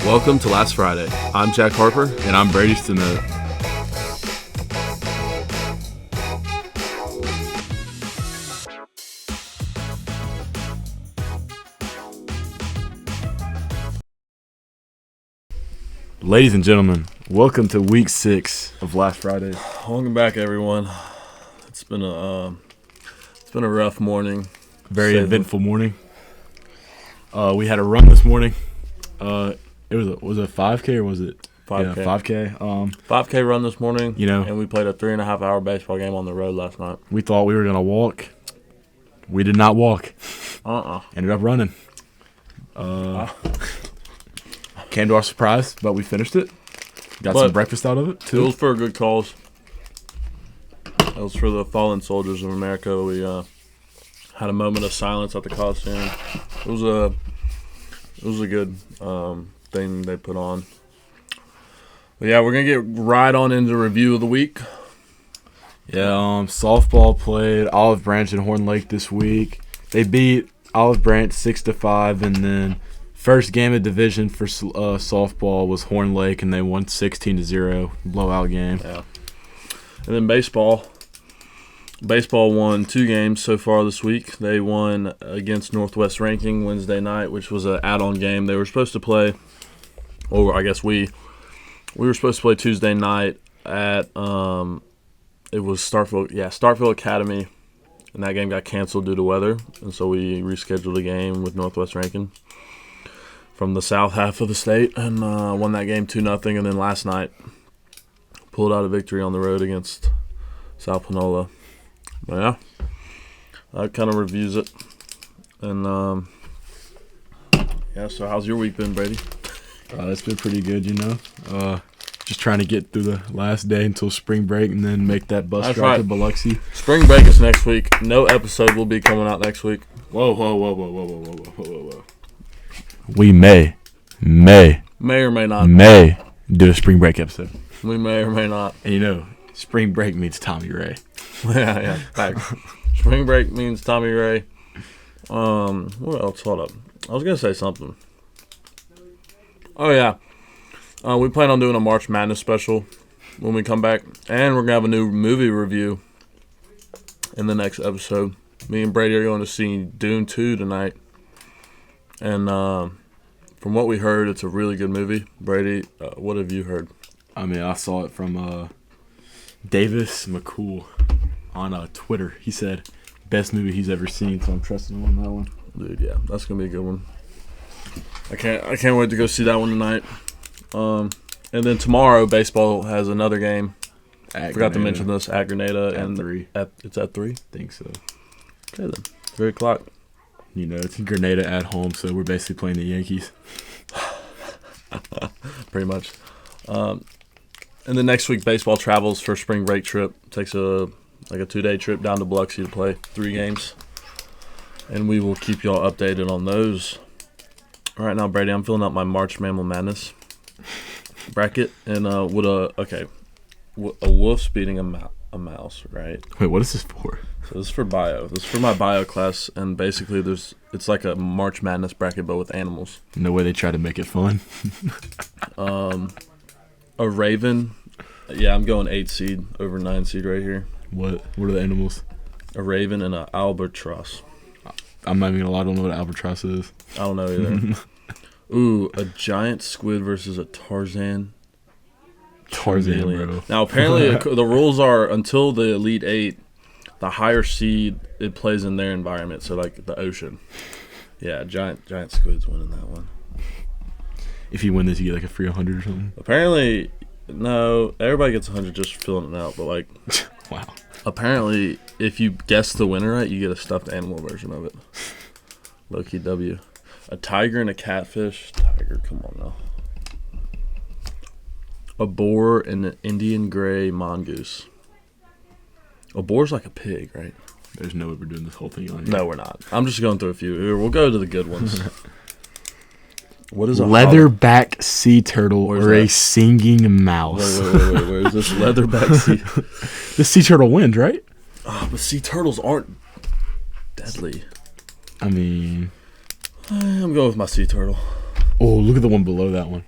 Welcome to Last Friday. I'm Jack Harper. And I'm Brady Stinnett. Ladies and gentlemen, welcome to week 6 of Last Friday. Welcome back, everyone. It's been a rough morning. Very eventful morning. We had a run this morning. It was a 5K or was it 5K? Yeah, 5K. 5K run this morning. And we played a 3.5-hour baseball game on the road last night. We thought we were gonna walk. We did not walk. Ended up running. Came to our surprise, but we finished it. Got some breakfast out of it too. It was for a good cause. It was for the fallen soldiers of America. We had a moment of silence at the Coliseum. It was a good thing they put on. But yeah, we're gonna get right on into review of the week. Yeah, softball played Olive Branch and Horn Lake this week. They beat Olive Branch 6-5, and then first game of division for softball was Horn Lake, and they won 16-0, blowout game. Yeah, and then baseball. Baseball won 2 games so far this week. They won against Northwest Ranking Wednesday night, which was an add-on game. They were supposed to play, or I guess we were supposed to play Tuesday night at it was Starkville Academy, and that game got canceled due to weather, and so we rescheduled a game with Northwest Rankin from the south half of the state and won that game 2-0. And then last night pulled out a victory on the road against South Panola. But yeah, that kind of reviews it. And so how's your week been, Brady? It's been pretty good, just trying to get through the last day until spring break and then make that bus drive to Biloxi. Spring break is next week. No episode will be coming out next week. Whoa. We may or may not do a spring break episode. We may or may not. And spring break means Tommy Ray. yeah. Fact. Spring break means Tommy Ray. What else? Hold up. I was gonna say something. Oh yeah. We plan on doing a March Madness special when we come back, and we're gonna have a new movie review in the next episode. Me and Brady are going to see Dune 2 tonight, and from what we heard, it's a really good movie. Brady, what have you heard? I mean, I saw it from Davis McCool on Twitter. He said best movie he's ever seen, so I'm trusting him on that one. Dude, yeah, that's gonna be a good one. I can't wait to go see that one tonight. And then tomorrow, baseball has another game. Forgot to mention this at Grenada at 3. It's at 3. Think so. Okay then, 3 o'clock. It's Grenada at home, so we're basically playing the Yankees. Pretty much. And then next week, baseball travels for a spring break trip. Takes a 2-day trip down to Biloxi to play 3 games. And we will keep y'all updated on those. All right, now, Brady, I'm filling out my March Mammal Madness bracket. And a wolf's beating a mouse, right? Wait, what is this for? So this is for bio. This is for my bio class. And basically, it's like a March Madness bracket, but with animals. No way they try to make it fun. A raven. Yeah, I'm going 8 seed over 9 seed right here. What are the animals? A raven and an albatross. I'm not even gonna lie, I don't know what an albatross is. I don't know either. Ooh, a giant squid versus a Tarzan. Tarzan, bro. Now, apparently, the rules are until the Elite 8, the higher seed, it plays in their environment, so like the ocean. Yeah, giant squid's winning that one. If you win this, you get like a free 100 or something? Apparently, no. Everybody gets 100 just for filling it out, but like... Wow. Apparently, if you guess the winner right, you get a stuffed animal version of it. Low-key W. A tiger and a catfish. Tiger, come on now. A boar and an Indian gray mongoose. A boar's like a pig, right? There's no way we're doing this whole thing on here. No, we're not. I'm just going through a few. Here, we'll go to the good ones. What is a leatherback sea turtle or a singing mouse? Wait. Where is this leatherback sea? The sea turtle wins, right? Oh, but sea turtles aren't deadly. I mean, I'm going with my sea turtle. Oh, look at the one below that one.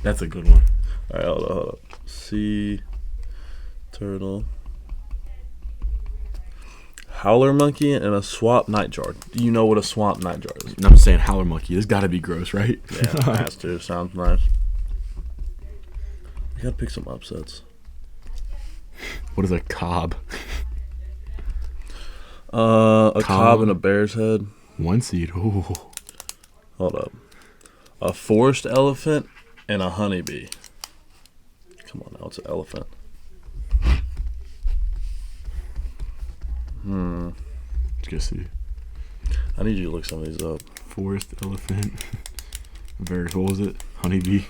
That's a good one. All right, hold up. Sea turtle, howler monkey, and a swamp nightjar. Do you know what a swamp nightjar is? And I'm saying howler monkey. This got to be gross, right? Yeah, it has to. Sounds nice. You gotta pick some upsets. What is a cob? A cob and a bear's head. 1 seed. Ooh. Hold up. A forest elephant and a honeybee. Come on now, it's an elephant. Let's go see. I need you to look some of these up. Forest elephant. What was it? Honeybee.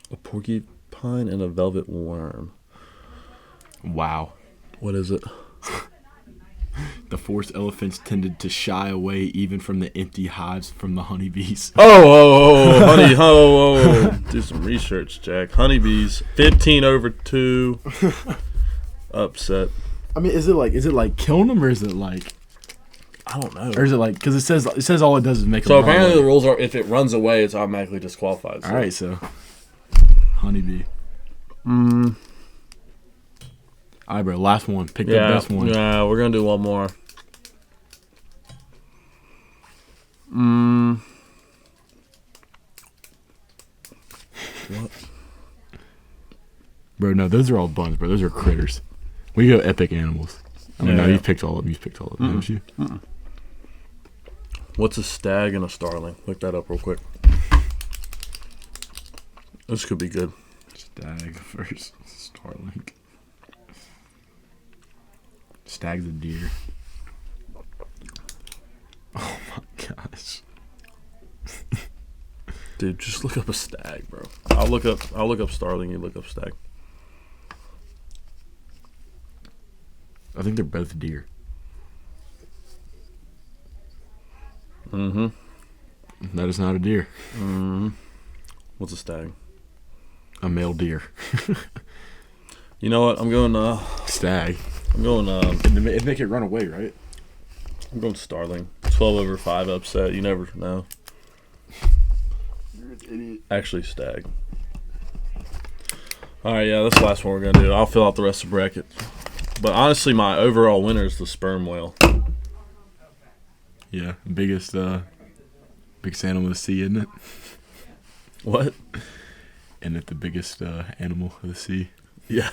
A porcupine and a velvet worm. Wow. What is it? The forest elephants tended to shy away even from the empty hives from the honeybees. Honey, do some research, Jack. Honeybees, 15/2, upset. I mean, is it like killing them, or is it like, I don't know. or is it like, because it says all it does is make them So run apparently away. the rules are if it runs away, it's automatically disqualified. So. All right, so honeybee. All right, bro. Last one. Pick the best one. Yeah, we're gonna do one more. What? Bro, no, those are all buns, bro. Those are critters. We go epic animals. I mean, no, Yeah. you've picked all of them. You've picked all of them, haven't you? What's a stag and a starling? Look that up real quick. This could be good. Stag first. Starlink. Stag's a deer. Oh my gosh. Dude, just look up a stag, bro. I'll look up starling, you look up stag. I think they're both deer. Mm-hmm. That is not a deer. Mm-hmm. What's a stag? A male deer. You know what? I'm going Stag. I'm It'd make it run away, right? going starling. 12/5 upset. You never know. You're an idiot. Actually, stag. All right, yeah, that's the last one we're gonna do. I'll fill out the rest of the bracket. But honestly, my overall winner is the sperm whale. Yeah, biggest animal of the sea, isn't it? What? Isn't it the biggest animal of the sea? Yeah,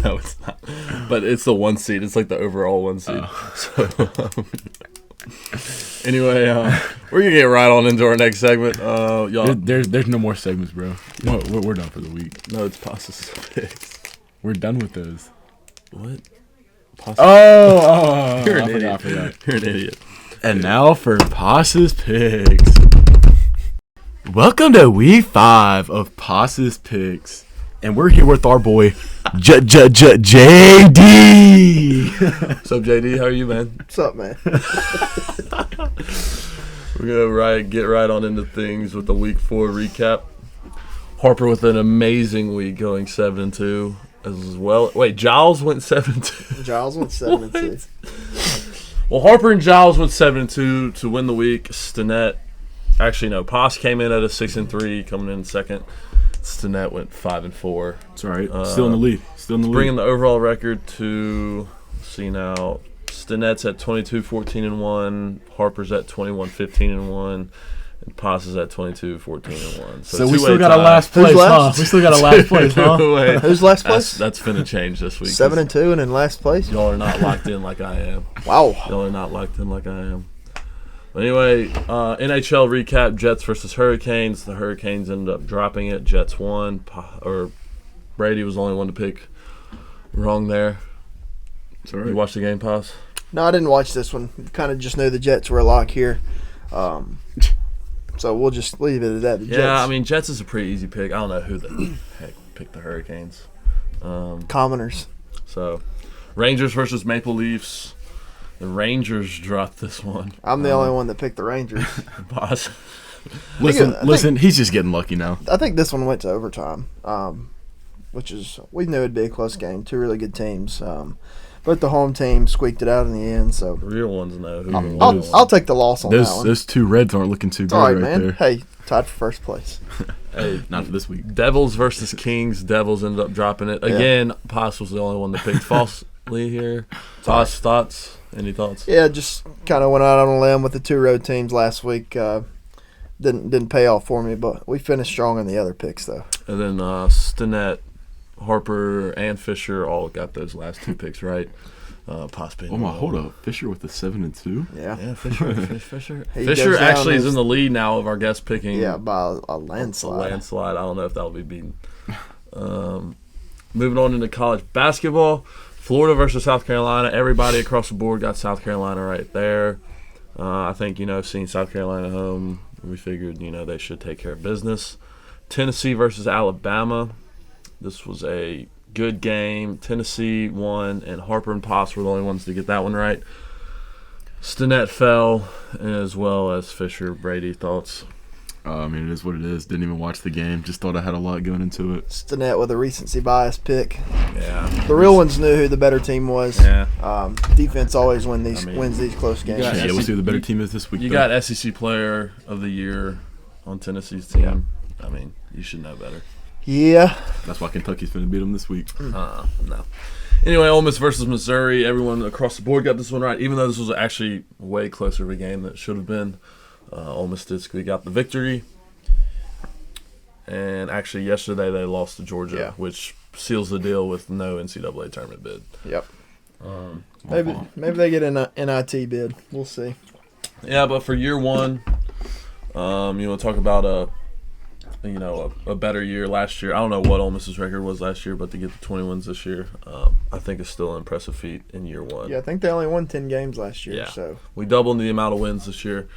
no, it's not. But it's the 1 seed. It's like the overall 1 seed. So, anyway, we're gonna get right on into our next segment. Y'all, There's no more segments, bro. No, we're done for the week. no, it's passes picks. We're done with those. What? Oh, You're an I idiot. forgot. You're an idiot. And now for Passa's Picks. Welcome to week 5 of Passa's Picks. And we're here with our boy, JD. What's up, JD? How are you, man? What's up, man? We're gonna get right on into things with the week 4 recap. Harper with an amazing week, going 7-2 as well. Wait, Giles went 7-2. Giles went 7-2. Well, Harper and Giles went 7-2 to win the week. Stinnett, actually no, Poss came in at a 6-3, coming in second. Stinnett went 5-4. It's all right. Still in the lead. Bringing the overall record to, let's see now, Stinnett's at 22-14-1, Harper's at 21-15-1, and Poss is at 22-14-1. So we still got a last place, Who's huh? last? We still got a last place, huh? Wait, Who's last place? that's finna change this week. 7-2 and in last place. Y'all are not locked in like I am. Wow. Y'all are not locked in like I am. But anyway, NHL recap: Jets versus Hurricanes. The Hurricanes ended up dropping it. Jets won. Brady was the only one to pick wrong there. It's all right. You watched the game, Poss? No, I didn't watch this one. Kind of just knew the Jets were a lock here. So we'll just leave it at that. The Yeah, Jets, I mean, Jets is a pretty easy pick. I don't know who the heck picked the Hurricanes. commoners. So, Rangers versus Maple Leafs. The Rangers dropped this one. I'm the only one that picked the Rangers. Boss. Listen, he's just getting lucky now. I think this one went to overtime, which is we knew it'd be a close game. Two really good teams. But But the home team squeaked it out in the end. So The real ones know who I'll take the loss on that one. Those two Reds aren't looking too It's good all right, right man. there. Hey, tied for first place. Hey, Not for this week. Devils versus Kings. Devils ended up dropping it. Again, Paz was the only one that picked falsely here. Paz, thoughts? Any thoughts? Yeah, just kind of went out on a limb with the two road teams last week. Didn't pay off for me, but we finished strong in the other picks, though. And then Stinnett, Harper, and Fisher all got those last two picks right. Paz being Hold up. Fisher with the 7-2? Yeah. Fisher. He Fisher goes down actually is as- in the lead now of our guest picking. Yeah, by a It's a landslide. landslide. I don't know if that'll be beaten. Moving on into college basketball, Florida versus South Carolina. Everybody across the board got South Carolina right there. I think, seeing South Carolina home, we figured, they should take care of business. Tennessee versus Alabama. This was a good game. Tennessee won, and Harper and Potts were the only ones to get that one right. Stinnett fell, as well as Fisher. Brady, thoughts? It is what it is. Didn't even watch the game. Just thought I had a lot going into it. Stinnett with a recency bias pick. Yeah. The real ones knew who the better team was. Yeah. Defense always wins these close games. got- Yeah, we'll see who the better team is this week. You though. got SEC Player of the Year on Tennessee's team. You should know better. Yeah. That's why Kentucky's going to beat them this week. No. Anyway, Ole Miss versus Missouri. Everyone across the board got this one right, even though this was actually way closer of a game than it should have been. Ole Miss did squeak out the victory. And actually, yesterday they lost to Georgia, which seals the deal with no NCAA tournament bid. Yep. Maybe they get an NIT bid. We'll see. Yeah, but for year one, you want to talk about a better year last year. I don't know what Ole Miss's record was last year, but to get the 20 wins this year, I think it's still an impressive feat in year one. Yeah, I think they only won 10 games last year. Yeah. So We doubled the amount of wins this year,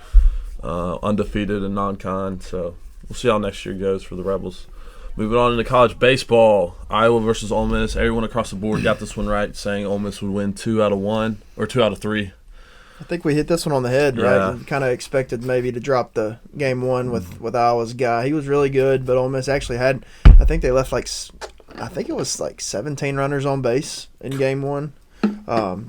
undefeated and non-con. So we'll see how next year goes for the Rebels. Moving on into college baseball, Iowa versus Ole Miss. Everyone across the board got this one right, saying Ole Miss would win 2 out of 1 or 2 out of 3. I think we hit this one on the head, Yeah. right? And kind of expected maybe to drop the game one with Iowa's guy. He was really good, but Ole Miss actually had, I think they left I think it was 17 runners on base in game one.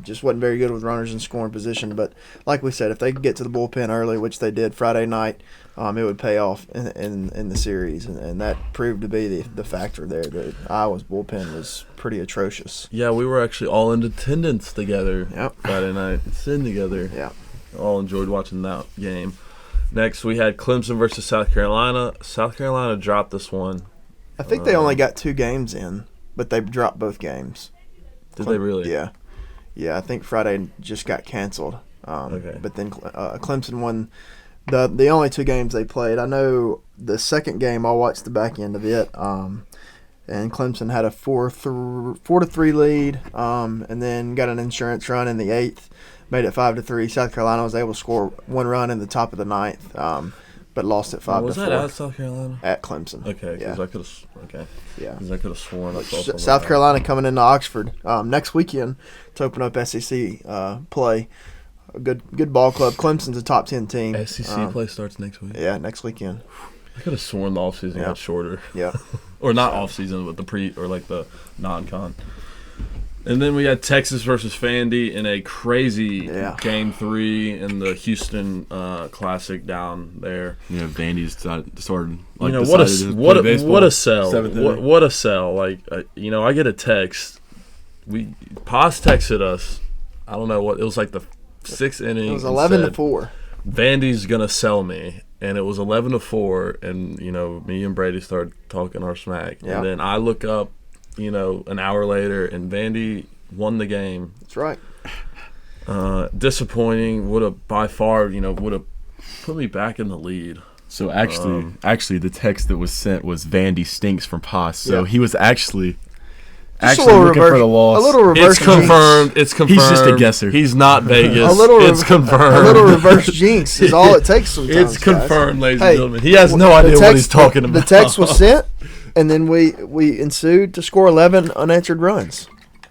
Just wasn't very good with runners in scoring position. But like we said, if they could get to the bullpen early, which they did Friday night, it would pay off in the series. And that proved to be the factor there. The Iowa's bullpen was pretty atrocious. Yeah, we were actually all in attendance together Yep. Friday night, sitting together. Yeah. All enjoyed watching that game. Next, we had Clemson versus South Carolina. South Carolina dropped this one. I think they only got 2 games in, but they dropped both games. Did they really? Yeah. Yeah, I think Friday just got canceled. Okay. But then Clemson won the only 2 games they played. I know the second game, I watched the back end of it, and Clemson had a 4-3 lead, and then got an insurance run in the 8th, made it 5-3. South Carolina was able to score 1 run in the top of the 9th, but lost it 5-4. Was that at South Carolina? At Clemson. Okay, because Yeah. I could have. Okay. Yeah. Because I could have sworn I saw something South like Carolina coming into Oxford next weekend to open up SEC play. A good ball club. Clemson's a top 10 team. that. SEC play starts next week. Yeah, next weekend. I could have sworn the offseason got shorter. Yeah. Or not offseason, but the non-con. And then we had Texas versus Vandy in a crazy Game 3 in the Houston Classic down there. Yeah, Vandy's started. What a sell! What a sell! I get a text. Paz texted us. I don't know what it was like the 6th inning. It was 11-4. Vandy's gonna sell me, and it was 11-4. And me and Brady started talking our smack. Yeah. And then I look up, an hour later, and Vandy won the game. That's right. Disappointing. Would have by far, would have put me back in the lead. So actually, the text that was sent was Vandy stinks from Paz. So Yeah. he was actually Just a little looking for the loss. A little reverse. It's confirmed. It's confirmed. He's just a guesser. He's not Vegas. It's confirmed. A little reverse jinx is all it takes sometimes. It's confirmed, ladies and Hey, gentlemen. He has no idea what he's talking about. The text was sent, and then we ensued to score 11 unanswered runs.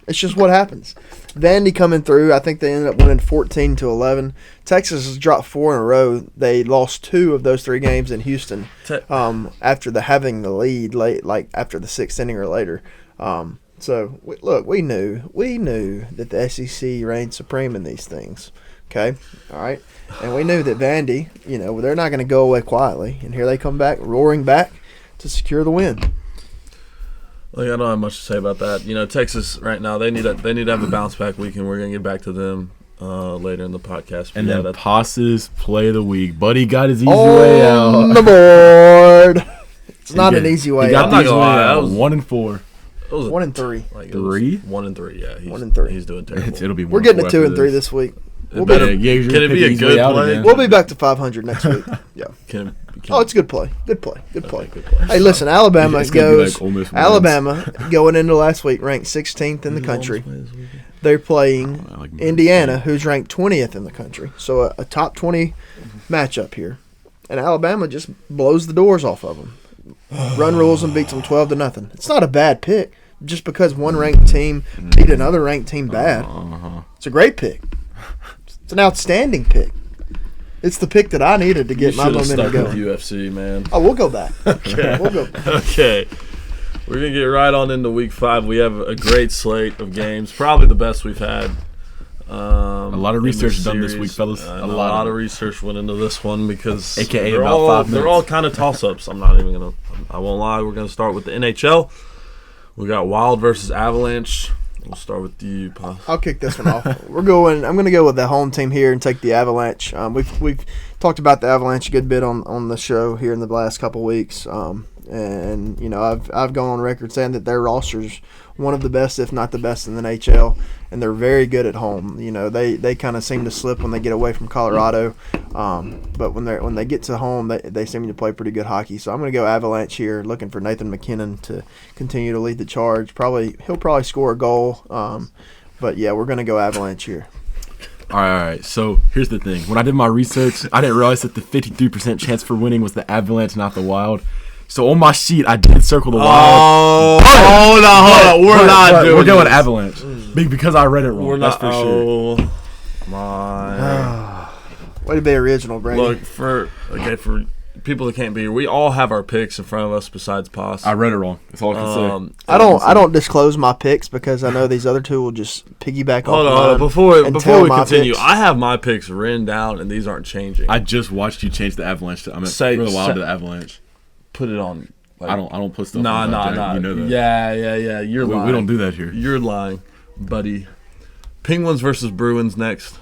It's just what happens. Vandy coming through, I think they ended up winning 14-11. Texas has dropped 4 in a row. They lost 2 of those 3 games in Houston after having the lead late, like after the 6th inning or later. So, we knew that the SEC reigned supreme in these things. Okay, all right, and we knew that Vandy, they're not going to go away quietly, and here they come back, roaring back to secure the win. Like, I don't have much to say about that. Texas right now, they need to have a bounce back week, and we're gonna get back to them later in the podcast. And then Passes play of the week. Buddy got his easy way out on the board. It's not an easy way out. I'm not gonna lie, that was 1-4. It was 1-3. Like 3? 1-3. Yeah, 1-3. He's doing terrible. It'll be. We're getting to 2-3 this week. Can it be a good play? We'll be back to 500 next week. Yeah. It's a good play. Good play. Hey, listen, Alabama going into last week ranked 16th in the country. They're playing Indiana, who's ranked 20th in the country. So a top 20 matchup here. And Alabama just blows the doors off of them. Run rules and beats them 12-0. It's not a bad pick just because one ranked team beat another ranked team bad. It's a great pick. It's an outstanding pick. It's the pick that I needed to get my momentum going. UFC, man. Oh, we'll go back. Okay. We'll go back. Okay. We're going to get right on into week 5. We have a great slate of games, probably the best we've had. A lot of research done this week, fellas. A lot of research went into this one because AKA about 5 minutes. They're all kind of toss-ups. I won't lie. We're going to start with the NHL. We got Wild versus Avalanche. We'll start with you, Pa. I'll kick this one off. I'm going to go with the home team here and take the Avalanche. We've talked about the Avalanche a good bit on the show here in the last couple weeks. And I've gone on record saying that their roster's one of the best, if not the best, in the NHL, and they're very good at home. They kind of seem to slip when they get away from Colorado, but when they get to home, they seem to play pretty good hockey. So I'm going to go Avalanche here, looking for Nathan McKinnon to continue to lead the charge. He'll probably score a goal, but yeah, we're going to go Avalanche here. All right. So here's the thing. When I did my research, I didn't realize that the 53% chance for winning was the Avalanche, not the Wild. So on my sheet, I did circle the Wild. Hold on. We're going Avalanche because I read it wrong. That's for sure. Oh my! Way to be original, Brady. Look for people that can't be here. We all have our picks in front of us besides Poss. I read it wrong. That's all I can say. I don't disclose my picks because I know these other two will just piggyback off. Hold on, before we continue, I have my picks written down and these aren't changing. I just watched you change the Avalanche. For the Wild to the Avalanche. Put it on. I don't put stuff. Nah. You know that. Yeah. You're lying. We don't do that here. You're lying, buddy. Penguins versus Bruins next.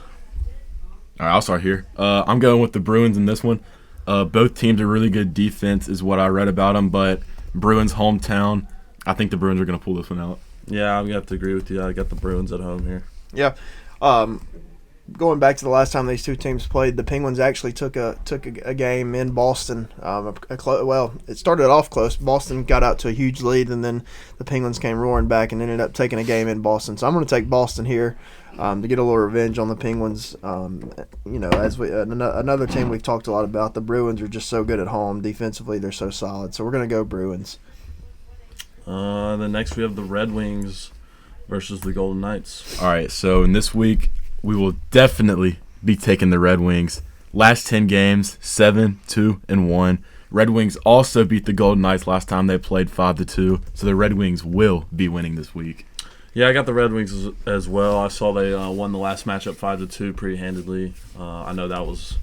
All right, I'll start here. I'm going with the Bruins in this one. Both teams are really good defense, is what I read about them. But Bruins hometown, I think the Bruins are going to pull this one out. Yeah, I'm gonna have to agree with you. I got the Bruins at home here. Yeah. Going back to the last time these two teams played, the Penguins actually took a game in Boston. It started off close. Boston got out to a huge lead, and then the Penguins came roaring back and ended up taking a game in Boston. So I'm going to take Boston here to get a little revenge on the Penguins. As another team we've talked a lot about, the Bruins are just so good at home. Defensively, they're so solid. So we're going to go Bruins. Then next we have the Red Wings versus the Golden Knights. All right, so in this week, we will definitely be taking the Red Wings. Last 10 games, 7-2-1. Red Wings also beat the Golden Knights last time they played 5-2. So the Red Wings will be winning this week. Yeah, I got the Red Wings as well. I saw they won the last matchup 5-2 pretty handedly. I know that was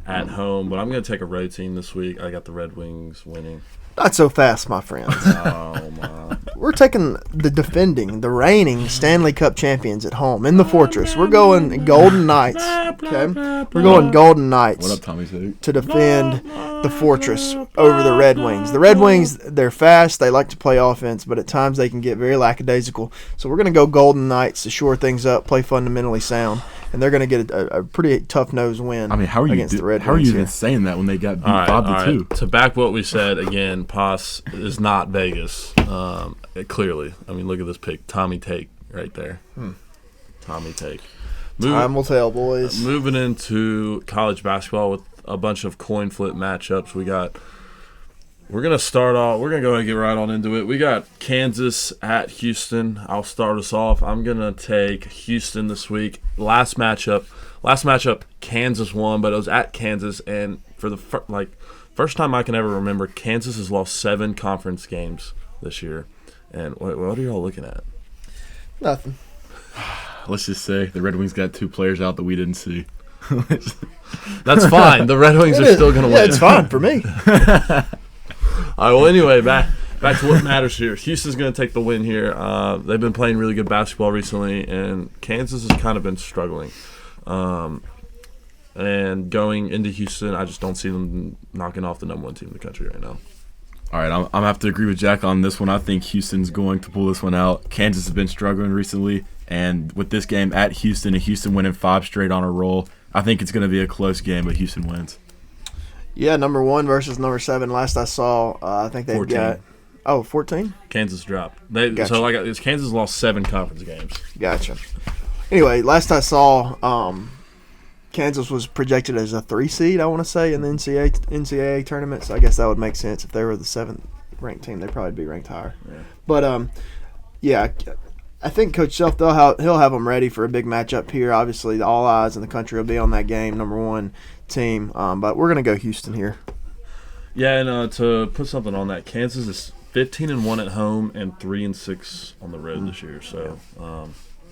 at home, but I'm going to take a road team this week. I got the Red Wings winning. Not so fast, my friends. Oh, my. We're taking the reigning Stanley Cup champions at home in the Fortress. We're going Golden Knights. Okay, we're going Golden Knights. What up, Tommy? To defend the Fortress over the Red Wings. The Red Wings, they're fast. They like to play offense, but at times they can get very lackadaisical. So we're going to go Golden Knights to shore things up, play fundamentally sound, and they're going to get a pretty tough-nosed win. I mean, how are you even saying that when they got beat 5-2? To back what we said again, Poss is not Vegas. Clearly, I mean, look at this pick, Tommy Take right there. Tommy Take. Time will tell, boys. Moving into college basketball with a bunch of coin flip matchups. We're gonna start off. We're gonna go ahead and get right on into it. We got Kansas at Houston. I'll start us off. I'm gonna take Houston this week. Last matchup, Kansas won, but it was at Kansas, and for the first time I can ever remember, Kansas has lost 7 conference games this year. And what are y'all looking at? Nothing. Let's just say the Red Wings got 2 players out that we didn't see. That's fine. The Red Wings are still going to win. Yeah, it's fine for me. All right, well, anyway, back to what matters here. Houston's going to take the win here. They've been playing really good basketball recently, and Kansas has kind of been struggling. And going into Houston, I just don't see them knocking off the number 1 team in the country right now. All right, I'm going to have to agree with Jack on this one. I think Houston's going to pull this one out. Kansas has been struggling recently, and with this game at Houston, and Houston winning 5 straight on a roll, I think it's going to be a close game, but Houston wins. Yeah, number 1 versus number 7. Last I saw, I think they've 14. got 14? Kansas dropped. Gotcha. So Kansas lost 7 conference games. Gotcha. Anyway, last I saw, Kansas was projected as a 3 seed, I want to say, in the NCAA tournament. So I guess that would make sense. If they were the 7th ranked team, they'd probably be ranked higher. Yeah. But, yeah, I think Coach Self, he'll have them ready for a big matchup here. Obviously, all eyes in the country will be on that game, number 1 team. But we're going to go Houston here. Yeah, and to put something on that, Kansas is 15-1 at home and 3-6 on the road this year. So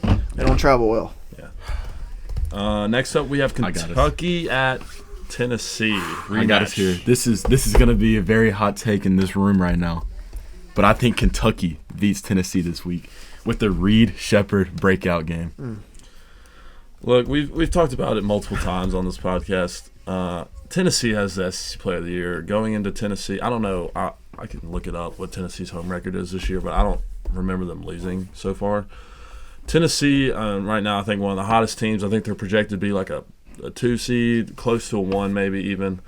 they don't travel well. Yeah. Next up, we have Kentucky at Tennessee. I got us here. This is going to be a very hot take in this room right now. But I think Kentucky beats Tennessee this week with the Reed Shepherd breakout game. Look, we've talked about it multiple times on this podcast. Tennessee has the SEC Player of the Year. Going into Tennessee, I don't know. I can look it up what Tennessee's home record is this year, but I don't remember them losing so far. Tennessee, right now, I think one of the hottest teams. I think they're projected to be like a 2 seed, close to a 1 maybe even.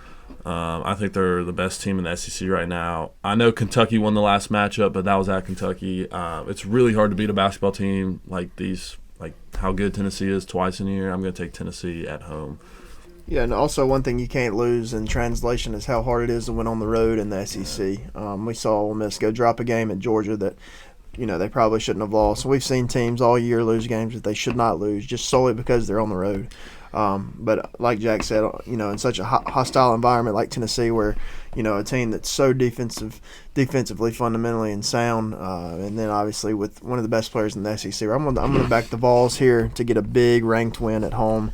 I think they're the best team in the SEC right now. I know Kentucky won the last matchup, but that was at Kentucky. It's really hard to beat a basketball team like these, like how good Tennessee is twice in a year. I'm going to take Tennessee at home. Yeah, and also one thing you can't lose in translation is how hard it is to win on the road in the SEC. We saw Ole Miss go drop a game at Georgia that they probably shouldn't have lost. So we've seen teams all year lose games that they should not lose just solely because they're on the road. But like Jack said, in such a hostile environment like Tennessee where, a team that's so defensively fundamentally and sound, and then obviously with one of the best players in the SEC, I'm gonna back the Vols here to get a big ranked win at home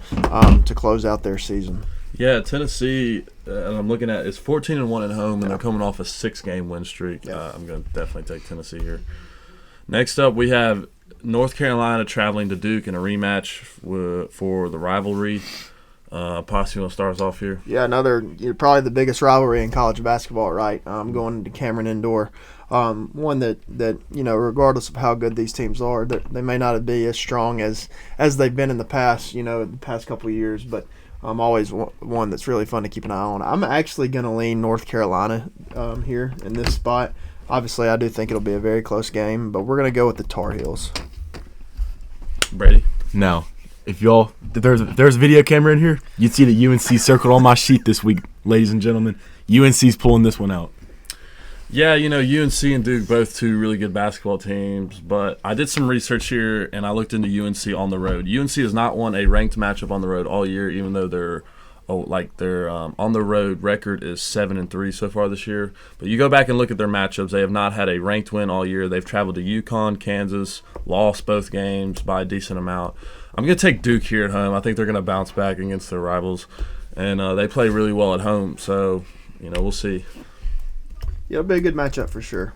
to close out their season. Yeah, Tennessee, and I'm looking at, is 14-1 at home, and they're coming off a 6-game win streak. Yeah. I'm going to definitely take Tennessee here. Next up, we have North Carolina traveling to Duke in a rematch for the rivalry. Posse, you want to start us off here? Yeah, probably the biggest rivalry in college basketball, right? Going into Cameron Indoor. One that regardless of how good these teams are, they may not be as strong as they've been in the past, the past couple of years, but always one that's really fun to keep an eye on. I'm actually going to lean North Carolina here in this spot. Obviously, I do think it'll be a very close game, but we're going to go with the Tar Heels. Brady? Now, if there's a video camera in here, you'd see that UNC circled on my sheet this week, ladies and gentlemen. UNC's pulling this one out. Yeah, UNC and Duke, both 2 really good basketball teams, but I did some research here, and I looked into UNC on the road. UNC has not won a ranked matchup on the road all year, even though their on the road record is 7-3 so far this year. But you go back and look at their matchups; they have not had a ranked win all year. They've traveled to UConn, Kansas, lost both games by a decent amount. I'm going to take Duke here at home. I think they're going to bounce back against their rivals, and they play really well at home. So we'll see. Yeah, it'll be a good matchup for sure.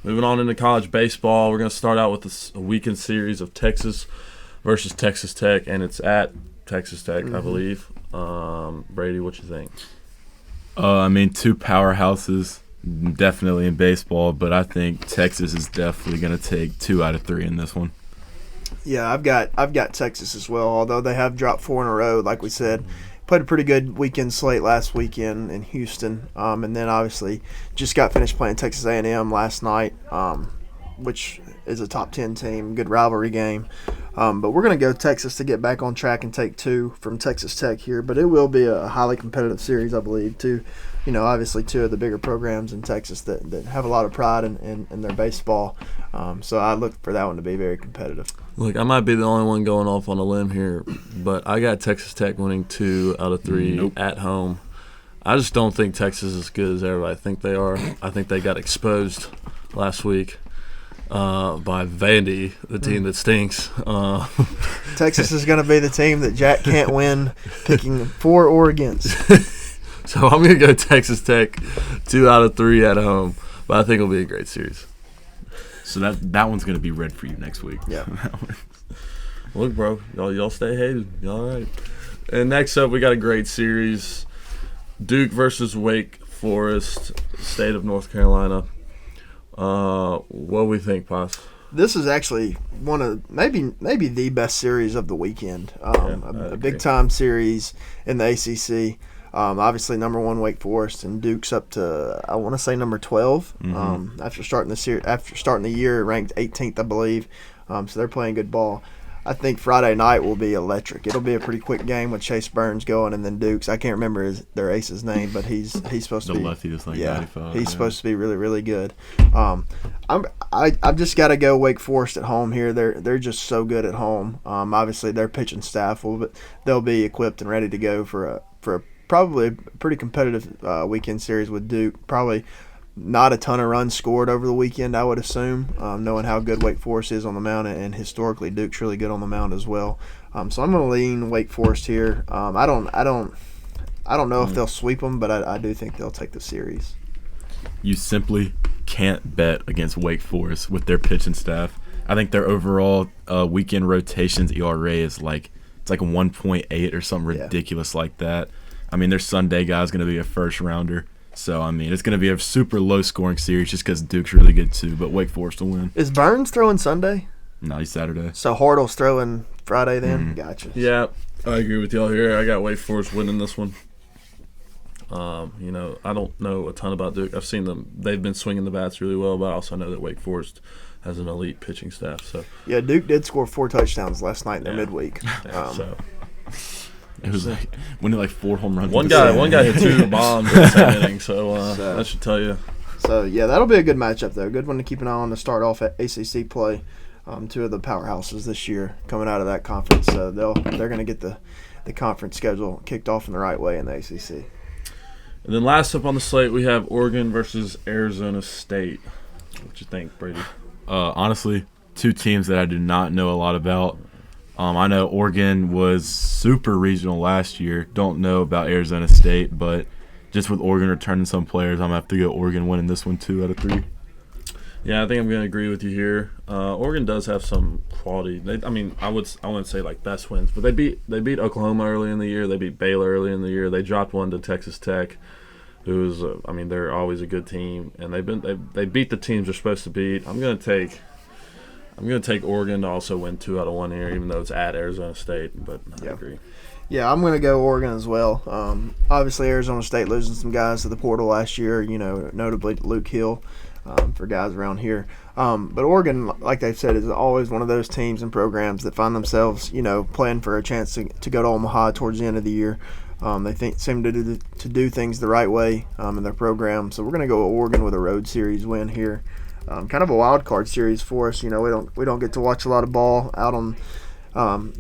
Moving on into college baseball, we're going to start out with a weekend series of Texas versus Texas Tech, and it's at Texas Tech, I believe. Brady, what you think? 2 powerhouses, definitely in baseball, but I think Texas is definitely going to take 2 out of 3 in this one. Yeah, I've got Texas as well. Although they have dropped 4 in a row, like we said, played a pretty good weekend slate last weekend in Houston, and then obviously just got finished playing Texas A&M last night, which is a top 10 team, good rivalry game. But we're going to go Texas to get back on track and take 2 from Texas Tech here. But it will be a highly competitive series, I believe, too. Obviously 2 of the bigger programs in Texas that have a lot of pride in their baseball. So I look for that one to be very competitive. Look, I might be the only one going off on a limb here, but I got Texas Tech winning 2 out of 3 at home. I just don't think Texas is as good as everybody think they are. I think they got exposed last week. by Vandy, the team that stinks. Texas is going to be the team that Jack can't win, picking for or against. So I'm going to go Texas Tech 2 out of 3 at home, but I think it'll be a great series. So that one's going to be red for you next week. Yeah. Look, bro, y'all stay hated. Y'all all right. And next up, we got a great series. Duke versus Wake Forest, state of North Carolina. What do we think, Paz? This is actually one of maybe the best series of the weekend. A big-time series in the ACC. Obviously, number 1 Wake Forest, and Duke's up to, I want to say, number 12. After starting the year, ranked 18th, I believe. So they're playing good ball. I think Friday night will be electric. It'll be a pretty quick game with Chase Burns going, and then Duke's. I can't remember their ace's name, but he's supposed to be the lefty that's like 95. He's supposed to be really, really good. I've just got to go Wake Forest at home here. They're just so good at home. Obviously their pitching staff they'll be equipped and ready to go for a probably a pretty competitive weekend series with Duke. Probably not a ton of runs scored over the weekend, I would assume, knowing how good Wake Forest is on the mound, and historically Duke's really good on the mound as well. So I'm going to lean Wake Forest here. I don't know if they'll sweep them, but I do think they'll take the series. You simply can't bet against Wake Forest with their pitching staff. I think their overall weekend rotations ERA is like a 1.8 or something ridiculous like that. I mean, their Sunday guy is going to be a first rounder. So, I mean, it's going to be a super low-scoring series just because Duke's really good too, but Wake Forest will win. Is Burns throwing Sunday? No, he's Saturday. So Hartle's throwing Friday then? Gotcha. Yeah, I agree with y'all here. I got Wake Forest winning this one. I don't know a ton about Duke. I've seen them. They've been swinging the bats really well, but I also know that Wake Forest has an elite pitching staff. So yeah, Duke did score 4 touchdowns last night in their midweek. It was like winning like 4 home runs. One guy hit 2 bombs in the same inning, so that should tell you. So yeah, that'll be a good matchup though. Good one to keep an eye on to start off at ACC play. 2 of the powerhouses this year coming out of that conference, so they're going to get the conference schedule kicked off in the right way in the ACC. And then last up on the slate, we have Oregon versus Arizona State. What you think, Brady? Honestly, 2 teams that I do not know a lot about. I know Oregon was super regional last year. Don't know about Arizona State, but just with Oregon returning some players, I'm going to have to go Oregon winning this one 2 out of 3. Yeah, I think I'm going to agree with you here. Oregon does have some quality. I wouldn't say like best wins, but they beat Oklahoma early in the year. They beat Baylor early in the year. They dropped one to Texas Tech, who's they're always a good team, and they beat the teams they're supposed to beat. I'm going to take Oregon to also win 2 out of 1 here, even though it's at Arizona State. But I agree. Yeah, I'm going to go Oregon as well. Obviously, Arizona State losing some guys to the portal last year. Notably Luke Hill. For guys around here. But Oregon, like they've said, is always one of those teams and programs that find themselves, playing for a chance to go to Omaha towards the end of the year. They seem to do things the right way in their program. So we're going to go Oregon with a road series win here. Kind of a wild card series for us. We don't get to watch a lot of ball out on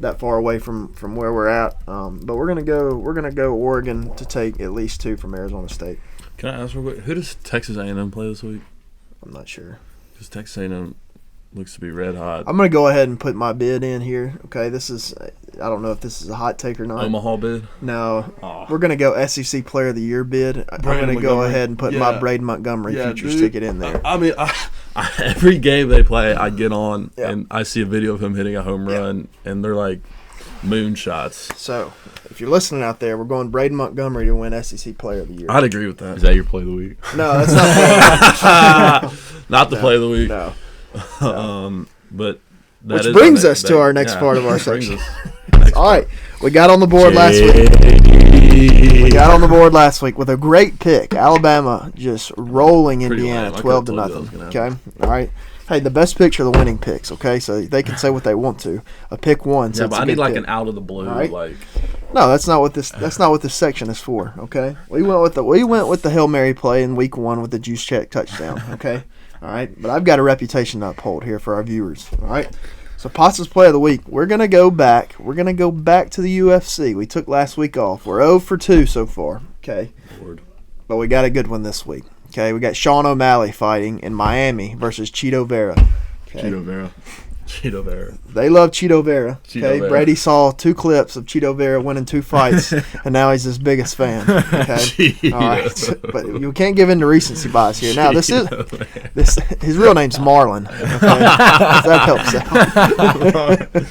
that far away from where we're at. But we're going to go Oregon to take at least 2 from Arizona State. Can I ask real quick, who does Texas A&M play this week? I'm not sure. Because Texas A&M looks to be red hot. I'm going to go ahead and put my bid in here. Okay, I don't know if this is a hot take or not. Omaha bid? No. We're going to go SEC Player of the Year bid. I'm going to go ahead and put my Brady Montgomery futures ticket in there. Every game they play, I get on and I see a video of him hitting a home run, and they're like moonshots. So, if you're listening out there, we're going Brady Montgomery to win SEC Player of the Year. I'd agree with that. Is that your play of the week? No, that's not not the play of the week. No. But which brings us to our next part of our section. All right, we got on the board last week. With a great pick. Alabama just rolling Indiana 12-0. Okay, all right. Hey, the best picks are the winning picks. Okay, so they can say what they want to. A pick one. Yeah, but I need like an out of the blue. Right? Like no, that's not what this section is for. Okay, we went with the Hail Mary play in week 1 with the juice check touchdown. Okay, all right. But I've got a reputation to uphold here for our viewers. All right. So Pasta's play of the week. We're gonna go back. We're gonna go back to the UFC. We took last week off. We're 0 for 2 so far. Okay. Lord. But we got a good one this week. Okay, we got Sean O'Malley fighting in Miami versus Cheeto Vera. Cheeto Vera. Cheeto Vera. They love Cheeto Vera. Cheeto Okay, Vera. Brady saw 2 clips of Cheeto Vera winning 2 fights, and now he's his biggest fan. Okay, all right, but you can't give in to recency bias here. Now this is his real name's Marlon. Okay? That helps out.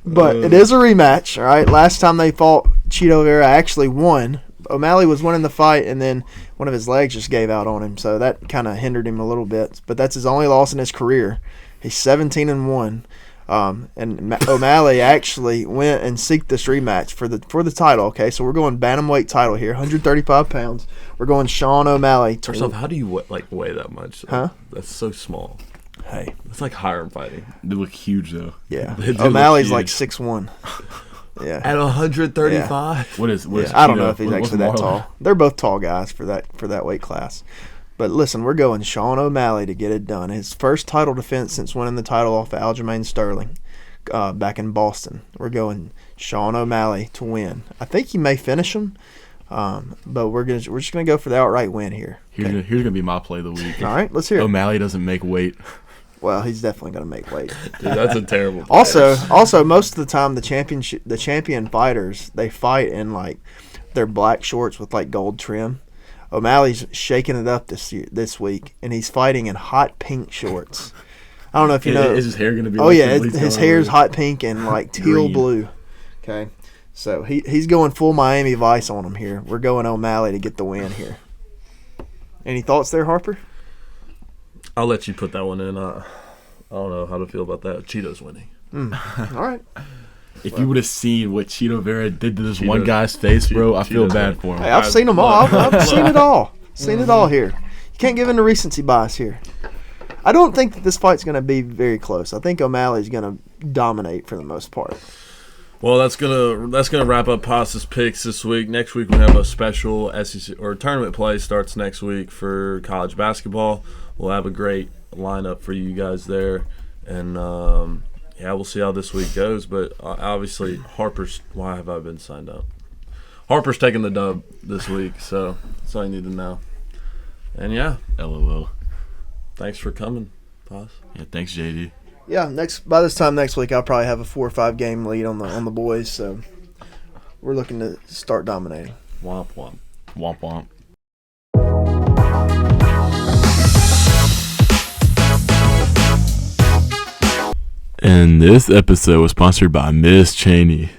But it is a rematch. All right, last time they fought, Cheeto Vera actually won. O'Malley was winning the fight, and then one of his legs just gave out on him, so that kind of hindered him a little bit. But that's his only loss in his career. He's 17-1, and O'Malley actually went and seeked this rematch for the title. Okay, so we're going bantamweight title here, 135 pounds. We're going Sean O'Malley. First off, how do you weigh that much? Huh? That's so small. Hey, It's like Hiram fighting. They look huge though. yeah, They do O'Malley's look like huge. 6'1". Yeah. At 135. What is I don't know Cheeto? if he's What's actually that Marlon? tall. They're both tall guys for that weight class. But listen, we're going Sean O'Malley to get it done. His first title defense since winning the title off of Aljamain Sterling back in Boston. We're going Sean O'Malley to win. I think he may finish him, but we're just gonna go for the outright win here. Okay. Here's gonna be my play of the week. All right, let's hear it. O'Malley doesn't make weight. Well, he's definitely gonna make weight. Dude, that's a terrible play. Also, most of the time the champion fighters, they fight in like their black shorts with like gold trim. O'Malley's shaking it up this week, and he's fighting in hot pink shorts. I don't know if you know. Is his hair gonna be? Oh like yeah, the his hair's hot pink and like teal Green. blue. Okay, so he's going full Miami Vice on him here. We're going O'Malley to get the win here. Any thoughts there, Harper? I'll let you put that one in. I don't know how to feel about that. Cheeto's winning. All right. If you would have seen what Cheeto Vera did to this Cheeto- one guy's face, bro, I feel Cheeto's bad right. for him. Hey, I've seen them all. I've seen it all. Seen it all here. You can't give in to recency bias here. I don't think that this fight's going to be very close. I think O'Malley's going to dominate for the most part. Well, that's gonna wrap up Pasta's picks this week. Next week we have a special SEC or tournament play starts next week for college basketball. We'll have a great lineup for you guys there, and yeah, we'll see how this week goes. But obviously, Harper's. Why have I been signed up? Harper's taking the dub this week, so that's all you need to know. And yeah, LOL. thanks for coming, Pas. Yeah, thanks, JD. Yeah, by this time next week, I'll probably have a 4 or 5 game lead on the boys. So we're looking to start dominating. Womp womp. Womp womp. And this episode was sponsored by Miss Cheney.